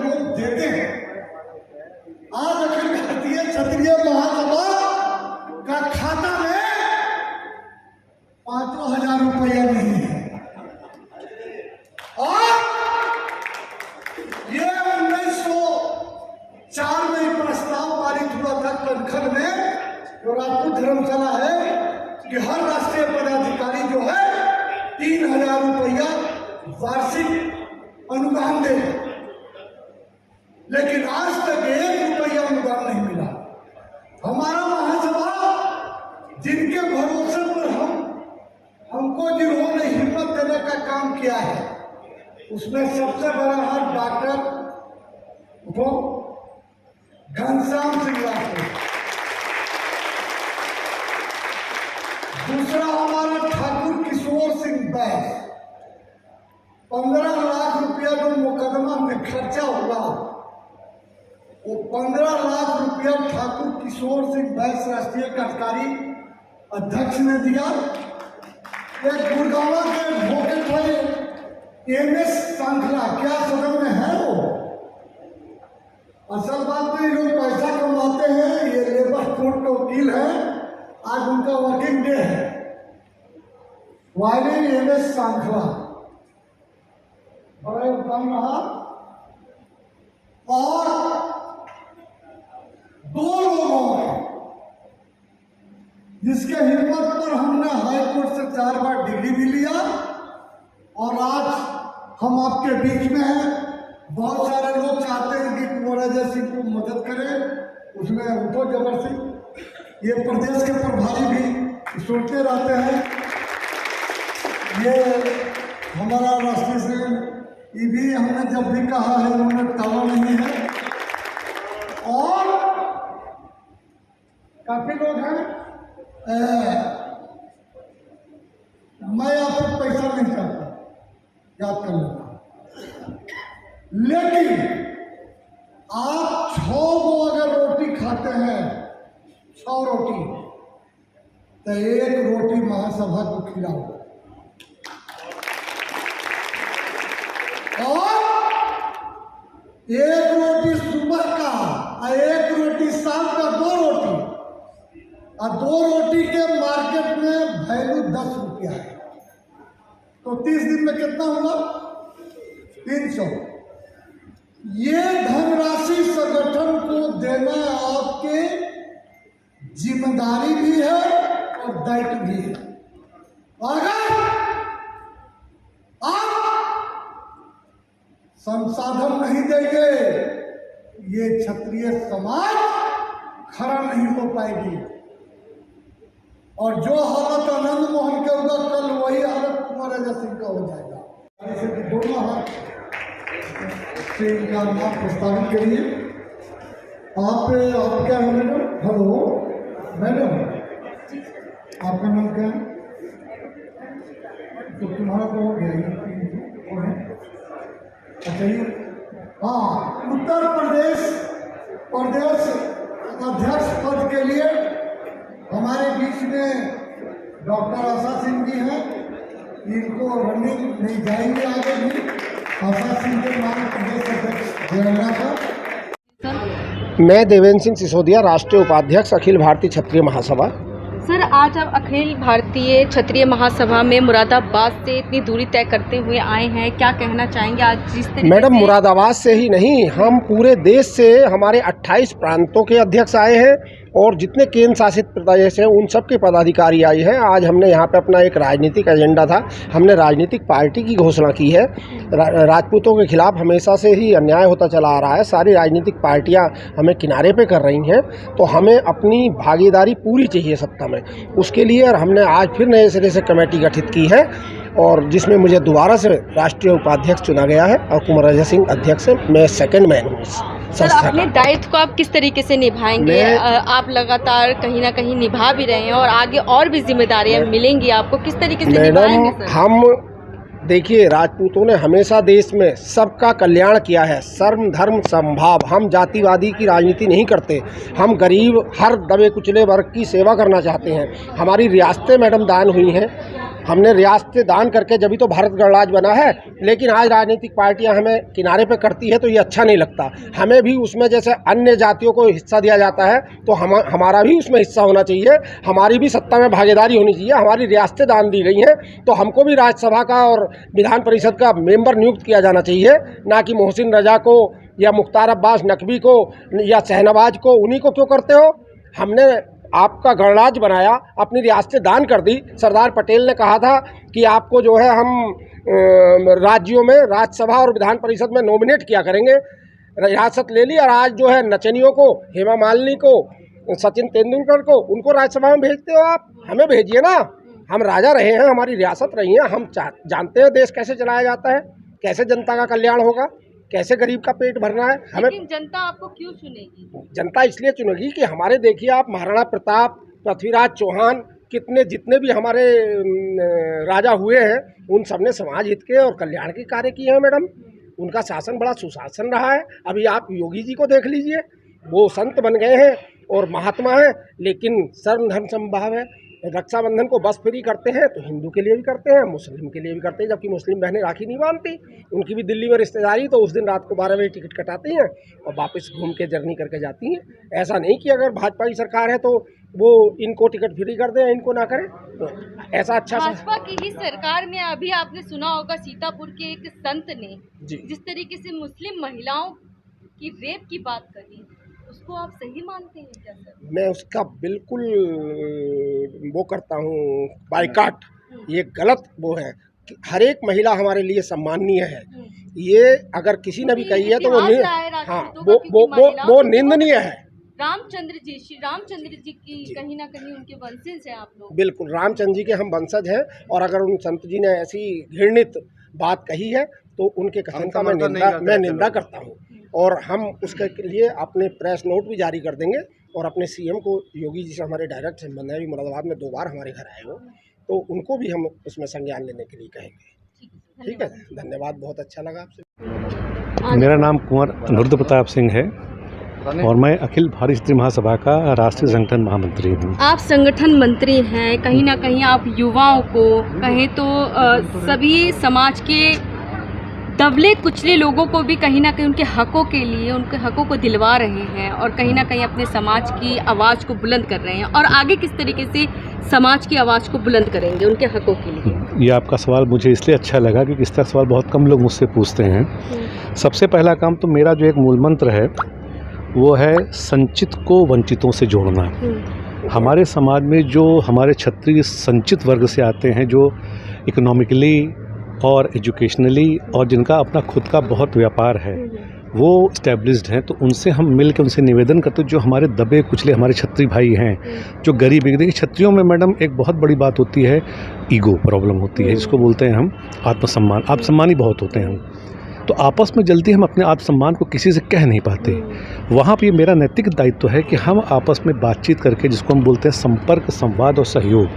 लोग देते हैं। आज अखिल भारतीय क्षत्रिय महासभा का खाता में 5,000 रुपया नहीं है। और ये 1904 में प्रस्ताव पारित हुआ था कनखल में, जो राजपूत धर्मशाला है, कि हर राष्ट्रीय पदाधिकारी जो है 3,000 रुपया वार्षिक अनुदान दे। लेकिन आज तक 1 रुपया अनुदान नहीं मिला। हमारा महासभा जिनके भरोसे पर हमको जिन्होंने हिम्मत देने का काम किया है, उसमें सबसे बड़ा हाथ डॉक्टर घनश्याम सिंह राजपूत, दूसरा हमारा ठाकुर किशोर सिंह बैस। 15 लाख रुपया जो मुकदमा में खर्चा हुआ, वो 15 लाख रुपया ठाकुर किशोर सिंह बैस राष्ट्रीय कार्यकारी अध्यक्ष ने दिया। एक गुड़गावा के भोके थे MS सांखला, क्या सदन में है वो? असल बात में ये लोग पैसा कमाते हैं, ये लेबर कोर्ट के वकील है, आज उनका वर्किंग डे है। वायलिन MS सांखला बड़ा उत्तम रहा। और 2 लोगों ने, जिसके हिम्मत पर हमने हाई कोर्ट से 4 बार डिग्री भी लिया, और आज हम आपके बीच में हैं। बहुत सारे लोग चाहते हैं कि कुंवर अजय सिंह को मदद करें, उसमें उठो जबर सिंह, ये प्रदेश के प्रभारी भी सुनते रहते हैं। ये हमारा राष्ट्रीय से ये भी हमने जब भी कहा है उन्होंने टाला नहीं है। और काफी लोग हैं, मैं आपको पैसा नहीं चाहता, याद कर लेना, लेकिन आप 6 को अगर रोटी खाते हैं, 6 रोटी, तो 1 रोटी महासभा को खिलाओ। और 1 रोटी सुबह का और 1 रोटी शाम का, 2 रोटी, और 2 रोटी के मार्केट में वैल्यू 10 रुपया है, तो 30 दिन में कितना हुआ? 300। ये धनराशि संगठन को देना आपके जिम्मेदारी भी है और दायित्व भी है। अगर आप संसाधन नहीं देंगे, ये क्षत्रिय समाज खड़ा नहीं हो पाएगी। और जो हालत आनंद मोहन के होगा, कल वही हालत कुंवर अजय सिंह का हो जाएगा। दोनों हाथ से इनका नाम प्रस्तावित करिए। आप क्या है मैडम? हेलो मैडम, आपका नाम क्या है? तो तुम्हारा तो हो गया। अच्छा ये, हाँ, उत्तर प्रदेश अध्यक्ष पद के लिए हमारे बीच में डॉक्टर आशा सिंह जी हैं। इनको रनिंग नहीं जाएंगे आगे भी। आशा सिंह के नाम प्रदेश अध्यक्ष जयंगा का। मैं देवेंद्र सिंह सिसोदिया, राष्ट्रीय उपाध्यक्ष अखिल भारतीय क्षत्रिय महासभा। सर, आज आप अखिल भारतीय क्षत्रिय महासभा में मुरादाबाद से इतनी दूरी तय करते हुए आए हैं, क्या कहना चाहेंगे आज जिस तरीके? मैडम, मुरादाबाद से ही नहीं, हम पूरे देश से, हमारे 28 प्रांतों के अध्यक्ष आए हैं और जितने केंद्र शासित प्रदेश हैं उन सब के पदाधिकारी आए हैं। आज हमने यहाँ पे अपना एक राजनीतिक एजेंडा था, हमने राजनीतिक पार्टी की घोषणा की है। राजपूतों के खिलाफ हमेशा से ही अन्याय होता चला आ रहा है, सारी राजनीतिक पार्टियाँ हमें किनारे पे कर रही हैं, तो हमें अपनी भागीदारी पूरी चाहिए सत्ता में। उसके लिए हमने आज फिर नए सिरे से कमेटी गठित की है और जिसमें मुझे दोबारा से राष्ट्रीय उपाध्यक्ष चुना गया है और कुंवर अजय सिंह अध्यक्ष, मैं सेकंड मैन हूँ। सर, अपने दायित्व को आप किस तरीके से निभाएंगे? आप लगातार कहीं ना कहीं निभा भी रहे हैं और आगे और भी जिम्मेदारियां मिलेंगी आपको, किस तरीके से निभाएंगे सर? हम देखिए, राजपूतों ने हमेशा देश में सबका कल्याण किया है, सर्व धर्म समभाव। हम जातिवादी की राजनीति नहीं करते, हम गरीब हर दबे कुचले वर्ग की सेवा करना चाहते हैं। हमारी रियासतें मैडम दान हुई हैं, हमने रियासतें दान करके जब तो भारत गणराज्य बना है, लेकिन आज राजनीतिक पार्टियां हमें किनारे पे करती है तो ये अच्छा नहीं लगता। हमें भी उसमें जैसे अन्य जातियों को हिस्सा दिया जाता है तो हमारा भी उसमें हिस्सा होना चाहिए, हमारी भी सत्ता में भागीदारी होनी चाहिए। हमारी रियासतें दान दी गई हैं तो हमको भी राज्यसभा का और विधान परिषद का मेंबर नियुक्त किया जाना चाहिए, ना कि मोहसिन रजा को या मुख्तार अब्बास नकवी को या शहनवाज को। उन्हीं को क्यों करते हो? हमने आपका गणराज्य बनाया, अपनी रियासतें दान कर दी। सरदार पटेल ने कहा था कि आपको जो है हम राज्यों में राज्यसभा और विधान परिषद में नॉमिनेट किया करेंगे। रियासत ले ली और आज जो है नचनियों को, हेमा मालिनी को, सचिन तेंदुलकर को, उनको राज्यसभा में भेजते हो आप। हमें भेजिए ना, हम राजा रहे हैं, हमारी रियासत रही है, हम जानते हैं देश कैसे चलाया जाता है, कैसे जनता का कल्याण होगा, कैसे गरीब का पेट भरना है। हमें लेकिन जनता आपको क्यों चुनेगी? जनता इसलिए चुनेगी कि हमारे देखिए आप महाराणा प्रताप, पृथ्वीराज चौहान, जितने भी हमारे राजा हुए हैं उन सब ने समाज हित के और कल्याण के कार्य किए हैं मैडम। उनका शासन बड़ा सुशासन रहा है। अभी आप योगी जी को देख लीजिए, वो संत बन गए हैं और महात्मा हैं, लेकिन सर्व धर्म समभाव है। रक्षाबंधन को बस फ्री करते हैं तो हिंदू के लिए भी करते हैं, मुस्लिम के लिए भी करते हैं, जबकि मुस्लिम बहनें राखी नहीं बांधती। उनकी भी दिल्ली में रिश्तेदारी, तो उस दिन रात को 12 बजे टिकट कटाती हैं और वापस घूम के जर्नी करके जाती हैं। ऐसा नहीं कि अगर भाजपा की सरकार है तो वो इनको टिकट फ्री कर दें, इनको ना करें, तो ऐसा अच्छा भाजपा की ही सरकार में अभी आपने सुना होगा सीतापुर के एक संत ने जिस तरीके से मुस्लिम महिलाओं की रेप की बात करी, उसको आप सही मानते हैं क्या सर? मैं उसका बिल्कुल वो करता हूँ बाइकाट। ये गलत वो है कि हर एक महिला हमारे लिए सम्माननीय है। ये अगर किसी ने भी कही है तो वो निंदनीय है। श्री रामचंद्र जी की कहीं ना कहीं उनके वंशज हैं आप लोग। बिल्कुल, रामचंद्र जी के हम वंशज हैं, और अगर उन संत जी ने ऐसी घृणित बात कही है तो उनके कथन का मैं निंदा करता हूँ। और हम उसके लिए अपने प्रेस नोट भी जारी कर देंगे, और अपने सीएम को, योगी जी से हमारे डायरेक्ट संबंध है, मुरादाबाद में 2 बार हमारे घर आए हो, तो उनको भी हम उसमें संज्ञान लेने के लिए कहेंगे। ठीक है, धन्यवाद, बहुत अच्छा लगा आपसे। मेरा नाम कुंवर अनुरुद्ध प्रताप सिंह है और मैं अखिल भारतीय क्षत्रिय महासभा का राष्ट्रीय संगठन महामंत्री हूँ। आप संगठन मंत्री हैं, कहीं ना कहीं आप युवाओं को कहें तो सभी समाज के दबले कुचले लोगों को भी कहीं ना कहीं उनके हकों के लिए, उनके हकों को दिलवा रहे हैं और कहीं ना कहीं अपने समाज की आवाज़ को बुलंद कर रहे हैं। और आगे किस तरीके से समाज की आवाज़ को बुलंद करेंगे उनके हकों के लिए? ये आपका सवाल मुझे इसलिए अच्छा लगा क्योंकि इस तरह सवाल बहुत कम लोग मुझसे पूछते हैं। सबसे पहला काम तो मेरा जो एक मूल मंत्र है वो है संचित को वंचितों से जोड़ना। हमारे समाज में जो हमारे क्षत्रिय संचित वर्ग से आते हैं, जो इकोनॉमिकली और एजुकेशनली और जिनका अपना खुद का बहुत व्यापार है, वो इस्टेब्लिश्ड हैं, तो उनसे हम मिल के उनसे निवेदन करते हैं, जो हमारे दबे कुचले हमारे क्षत्रिय भाई हैं, जो गरीब। देखिए क्षत्रियों में मैडम एक बहुत बड़ी बात होती है, ईगो प्रॉब्लम होती है, जिसको बोलते हैं हम आत्मसम्मान। आत्मसम्मानी बहुत होते हैं हम, तो आपस में जल्दी हम अपने आत्मसम्मान को किसी से कह नहीं पाते। वहाँ पर मेरा नैतिक दायित्व है कि हम आपस में बातचीत करके, जिसको हम बोलते हैं संपर्क, संवाद और सहयोग,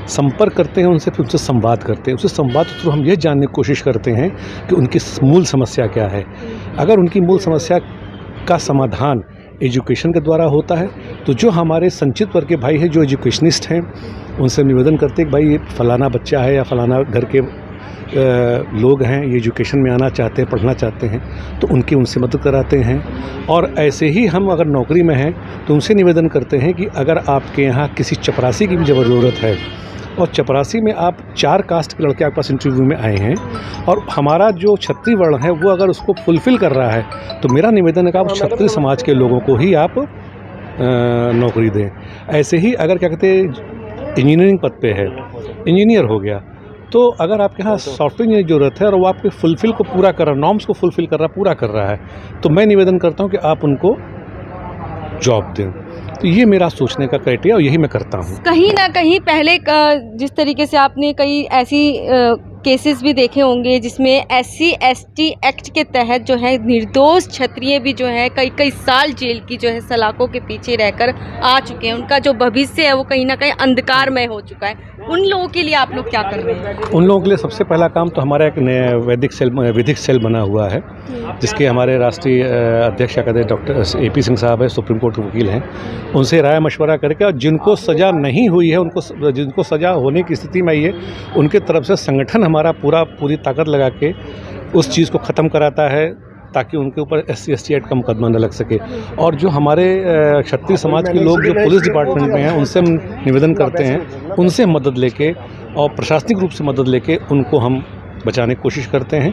संपर्क करते हैं उनसे, फिर उनसे संवाद करते हैं। उससे संवाद के थ्रू हम ये जानने की कोशिश करते हैं कि उनकी मूल समस्या क्या है। अगर उनकी मूल समस्या का समाधान एजुकेशन के द्वारा होता है, तो जो हमारे संचित वर्ग के भाई हैं, जो एजुकेशनिस्ट हैं, उनसे निवेदन करते हैं कि भाई ये फलाना बच्चा है या फलाना घर के लोग हैं, ये एजुकेशन में आना चाहते हैं, पढ़ना चाहते हैं, तो उनसे मदद कराते हैं। और ऐसे ही हम अगर नौकरी में हैं तो उनसे निवेदन करते हैं कि अगर आपके यहाँ किसी चपरासी की भी ज़रूरत है, और चपरासी में आप 4 कास्ट के लड़के आपके पास इंटरव्यू में आए हैं, और हमारा जो क्षत्रिय वर्ण है वो अगर उसको फुलफ़िल कर रहा है, तो मेरा निवेदन है कि आप क्षत्रिय समाज के लोगों को ही आप नौकरी दें। ऐसे ही अगर क्या कहते हैं इंजीनियरिंग पद पे है, इंजीनियर हो गया, तो अगर आपके यहाँ सॉफ्टवेयर इंजीनियर की ज़रूरत है और वो आपके फुलफ़िल को पूरा कर रहा है, नॉर्म्स को फुलफ़िल कर रहा है, पूरा कर रहा है, तो मैं निवेदन करता हूँ कि आप उनको जॉब दें। तो ये मेरा सोचने का क्राइटेरिया और यही मैं करता हूँ। कहीं ना कहीं पहले जिस तरीके से आपने कई ऐसी केसेस भी देखे होंगे जिसमें SC/ST एक्ट के तहत जो है निर्दोष क्षत्रिय भी जो है कई कई साल जेल की जो है सलाखों के पीछे रहकर आ चुके हैं। उनका जो भविष्य है वो कहीं ना कहीं अंधकारमय हो चुका है। उन लोगों के लिए आप लोग क्या कर रहे हैं? उन लोगों के लिए सबसे पहला काम तो हमारा एक विधिक सेल बना हुआ है, जिसके हमारे राष्ट्रीय अध्यक्ष डॉक्टर AP सिंह साहब है, सुप्रीम कोर्ट के वकील हैं। उनसे राय मशवरा करके, और जिनको सज़ा नहीं हुई है, जिनको सज़ा होने की स्थिति में आई है, उनके तरफ से संगठन हमारा पूरी ताकत लगा के उस चीज़ को ख़त्म कराता है, ताकि उनके ऊपर SC/ST एक्ट का मुकदमा न लग सके। और जो हमारे क्षत्रिय समाज के लोग जो पुलिस डिपार्टमेंट में हैं, उनसे हम निवेदन करते हैं, उनसे मदद लेके और प्रशासनिक रूप से मदद लेके उनको हम बचाने की कोशिश करते हैं।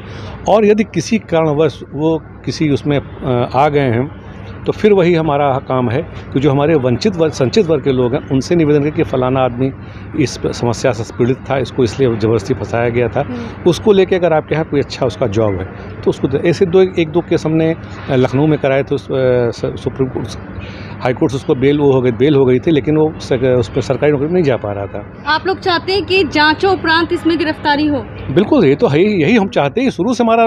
और यदि किसी कारणवश वो किसी उसमें आ गए हैं, तो फिर वही हमारा काम है कि जो हमारे संचित वर्ग के लोग हैं, उनसे निवेदन है कि फ़लाना आदमी इस समस्या से पीड़ित था, इसको इसलिए ज़बरदस्ती फंसाया गया था, उसको लेके अगर आपके यहाँ कोई अच्छा उसका जॉब है तो उसको ऐसे एक दो केस हमने लखनऊ में कराए थे। सुप्रीम कोर्ट, हाई कोर्ट से उसको बेल हो गई थी, लेकिन वो उस पर सरकारी नौकरी में नहीं जा पा रहा था। आप लोग चाहते हैं कि जांचों उपरांत इसमें गिरफ्तारी हो? बिल्कुल, ये तो है, यही हम चाहते हैं। शुरू से हमारा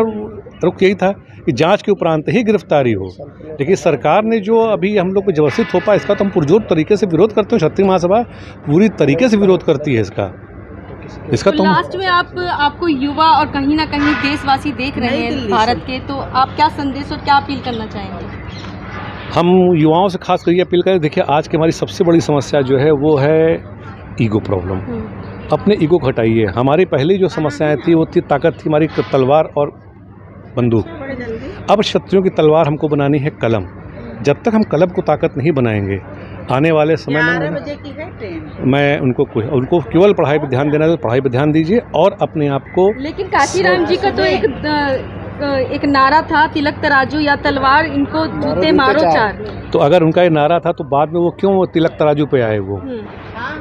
रुख यही था कि जांच के उपरांत ही गिरफ्तारी हो। लेकिन सरकार ने जो अभी हम लोग को जबरदस्ती थोपा, इसका तो हम पुरजोर तरीके से विरोध करते हैं। क्षत्रिय महासभा पूरी तरीके से विरोध करती है इसका तो लास्ट में आपको युवा और कहीं ना कहीं देशवासी देख रहे हैं भारत के, तो आप क्या संदेश और क्या अपील करना चाहेंगे? हम युवाओं से खास कर ये अपील करें, देखिए आज की हमारी सबसे बड़ी समस्या जो है वो है ईगो प्रॉब्लम। अपने ईगो को हटाइए। हमारी पहली जो समस्याएं थी वो थी ताकत थी हमारी तलवार और बंदूक। अब क्षत्रियों की तलवार हमको बनानी है कलम। जब तक हम कलम को ताकत नहीं बनाएंगे, आने वाले समय में मैं उनको केवल पढ़ाई पर ध्यान देना है, तो पढ़ाई पर ध्यान दीजिए और अपने आप को। लेकिन काशीराम जी का तो एक नारा था, तिलक तराजू या तलवार, इनको जूते मारो चार। तो अगर उनका ये नारा था तो बाद में वो क्यों तिलक तराजू पे आए? वो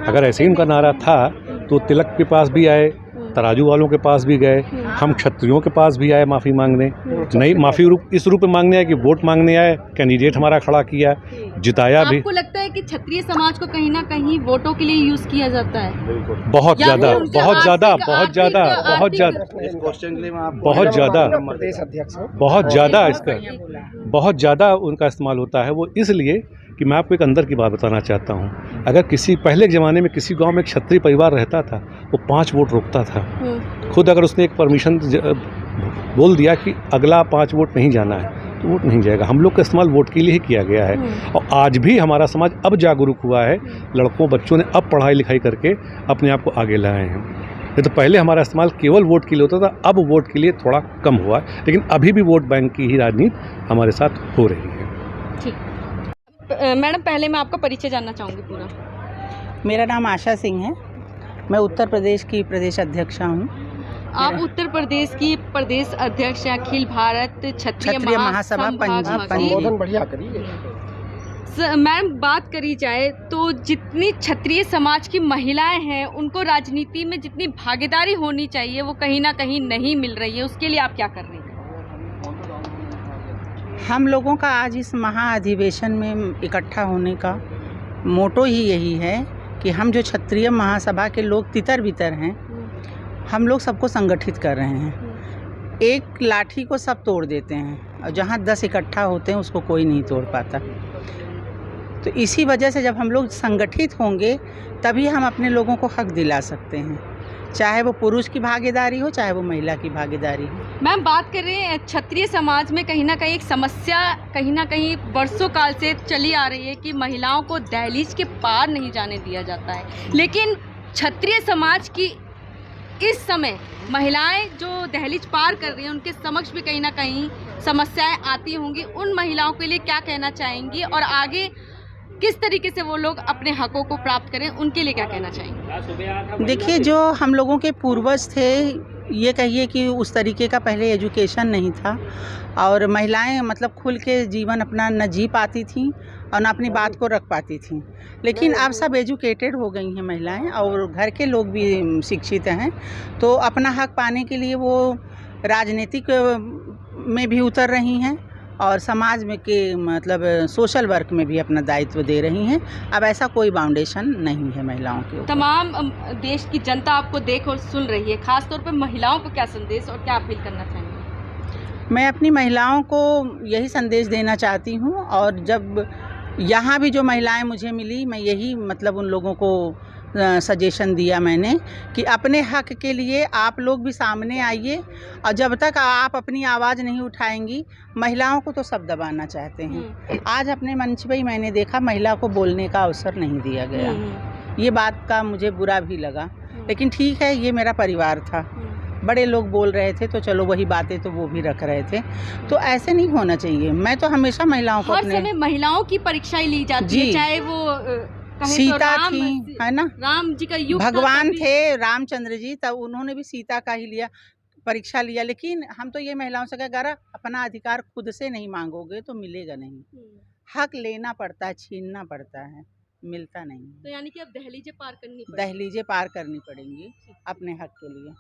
अगर ऐसे ही उनका नारा था तो तिलक के पास भी आए, तराजू वालों के पास भी गए, हम क्षत्रियों के पास भी आए माफ़ी मांगने। नहीं, माफ़ी इस रूप में मांगने आए कि वोट मांगने आए, कैंडिडेट हमारा खड़ा किया, जिताया भी। आपको लगता है कि क्षत्रिय समाज को कहीं ना कहीं वोटों के लिए यूज किया जाता है? बहुत ज़्यादा उनका इस्तेमाल होता है। वो इसलिए कि मैं आपको एक अंदर की बात बताना चाहता हूँ। अगर पहले के ज़माने में किसी गांव में एक क्षत्रिय परिवार रहता था, वो 5 वोट रोकता था। खुद अगर उसने एक परमिशन बोल दिया कि अगला 5 वोट नहीं जाना है, तो वोट नहीं जाएगा। हम लोग का इस्तेमाल वोट के लिए ही किया गया है। और आज भी हमारा समाज अब जागरूक हुआ है। लड़कों बच्चों ने अब पढ़ाई लिखाई करके अपने आप को आगे लाए हैं। नहीं तो पहले हमारा इस्तेमाल केवल वोट के लिए होता था, अब वोट के लिए थोड़ा कम हुआ है। लेकिन अभी भी वोट बैंक की ही राजनीति हमारे साथ हो रही है। ठीक मैडम, पहले मैं आपका परिचय जानना चाहूँगी पूरा। मेरा नाम आशा सिंह है। मैं उत्तर प्रदेश की प्रदेश अध्यक्षा हूँ। आप उत्तर प्रदेश की प्रदेश अध्यक्ष अखिल भारत क्षत्रिय महासभा संबोधन बढ़िया करिए। मैम, बात करी जाए तो जितनी क्षत्रिय समाज की महिलाएं हैं, उनको राजनीति में जितनी भागीदारी होनी चाहिए वो कहीं ना कहीं नहीं मिल रही है। उसके लिए आप क्या कर रही हैं? हम लोगों का आज इस महाअधिवेशन में इकट्ठा होने का मोटो ही यही है कि हम जो क्षत्रिय महासभा के लोग तितर बितर हैं, हम लोग सबको संगठित कर रहे हैं। एक लाठी को सब तोड़ देते हैं और जहाँ 10 इकट्ठा होते हैं उसको कोई नहीं तोड़ पाता। तो इसी वजह से जब हम लोग संगठित होंगे तभी हम अपने लोगों को हक दिला सकते हैं, चाहे वो पुरुष की भागीदारी हो, चाहे वो महिला की भागीदारी हो। मैम, बात कर रहे हैं क्षत्रिय समाज में कहीं ना कहीं एक समस्या कहीं ना कहीं वर्षों काल से चली आ रही है कि महिलाओं को दहलीज के पार नहीं जाने दिया जाता है। लेकिन क्षत्रिय समाज की इस समय महिलाएं जो दहलीज पार कर रही हैं, उनके समक्ष भी कहीं ना कहीं समस्याएं आती होंगी। उन महिलाओं के लिए क्या कहना चाहेंगी और आगे किस तरीके से वो लोग अपने हकों को प्राप्त करें, उनके लिए क्या कहना चाहेंगे? देखिए, जो हम लोगों के पूर्वज थे, ये कहिए कि उस तरीके का पहले एजुकेशन नहीं था और महिलाएं मतलब खुल के जीवन अपना न जी पाती थी और न अपनी बात को रख पाती थी। लेकिन अब सब एजुकेटेड हो गई हैं महिलाएं और घर के लोग भी शिक्षित हैं, तो अपना हक पाने के लिए वो राजनीतिक में भी उतर रही हैं और समाज में के मतलब सोशल वर्क में भी अपना दायित्व दे रही हैं। अब ऐसा कोई बाउंडेशन नहीं है महिलाओं के ऊपर। तमाम देश की जनता आपको देख और सुन रही है, खास तौर पे महिलाओं को क्या संदेश और क्या अपील करना चाहेंगे? मैं अपनी महिलाओं को यही संदेश देना चाहती हूँ, और जब यहाँ भी जो महिलाएं मुझे मिली, मैं यही मतलब उन लोगों को सजेशन दिया मैंने कि अपने हक के लिए आप लोग भी सामने आइए, और जब तक आप अपनी आवाज़ नहीं उठाएंगी, महिलाओं को तो सब दबाना चाहते हैं। आज अपने मंच पे ही मैंने देखा महिला को बोलने का अवसर नहीं दिया गया। ये बात का मुझे बुरा भी लगा, लेकिन ठीक है, ये मेरा परिवार था, बड़े लोग बोल रहे थे तो चलो वही बातें तो वो भी रख रहे थे, तो ऐसे नहीं होना चाहिए। मैं तो हमेशा महिलाओं को हर समय महिलाओं की परीक्षाएं ली जाती है, चाहे वो सीता थी, है ना, राम जी का युग भगवान थे रामचंद्र जी, तब उन्होंने भी सीता का ही लिया, परीक्षा लिया। लेकिन हम तो ये महिलाओं से कह, अगर अपना अधिकार खुद से नहीं मांगोगे तो मिलेगा नहीं। हक लेना पड़ता है, छीनना पड़ता है, मिलता नहीं। तो यानी कि अब दहलीजें पार करनी पड़ेंगी अपने हक के लिए।